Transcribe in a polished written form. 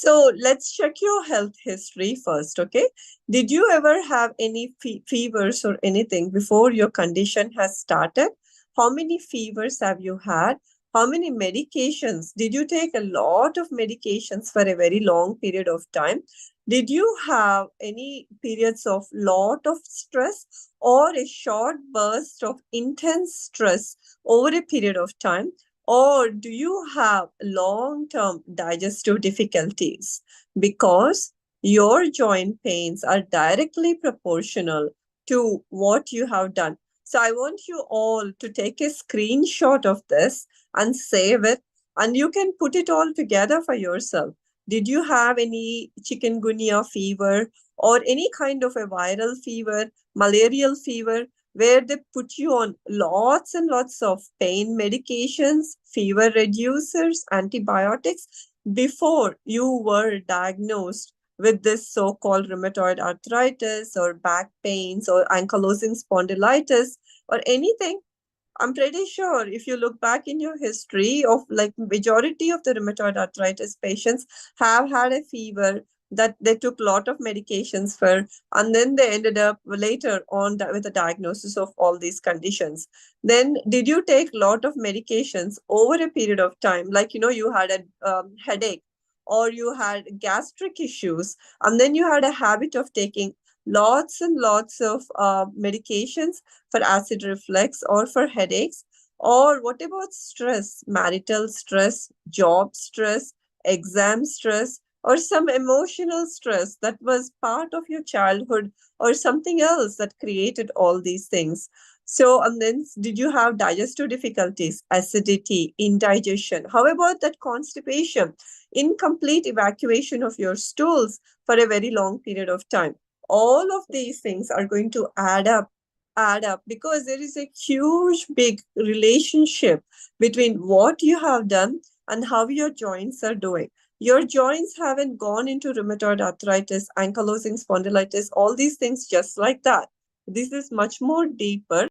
So let's check your health history first, okay? Did you ever have any fevers or anything before your condition has started? How many fevers have you had? How many medications? Did you take a lot of medications for a very long period of time? Did you have any periods of lot of stress or a short burst of intense stress over a period of time? Or do you have long term digestive difficulties? Because your joint pains are directly proportional to what you have done. So I want you all to take a screenshot of this and save it, and you can put it all together for yourself. Did you have any chikungunya fever or any kind of a viral fever, malarial fever, where they put you on lots and lots of pain medications, fever reducers, antibiotics before you were diagnosed with this so-called rheumatoid arthritis or back pains or ankylosing spondylitis or anything? I'm pretty sure if you look back in your history of like majority of the rheumatoid arthritis patients have had a fever that they took a lot of medications for, and then they ended up later on with a diagnosis of all these conditions. Then did you take a lot of medications over a period of time, like you had a headache or you had gastric issues, and then you had a habit of taking lots and lots of medications for acid reflux or for headaches? Or what about stress, marital stress, job stress, exam stress, or some emotional stress that was part of your childhood or something else that created all these things? So, and then did you have digestive difficulties, acidity, indigestion? How about that constipation, incomplete evacuation of your stools for a very long period of time? All of these things are going to add up because there is a huge big relationship between what you have done and how your joints are doing. Your joints haven't gone into rheumatoid arthritis, ankylosing spondylitis, all these things just like that. This is much more deeper.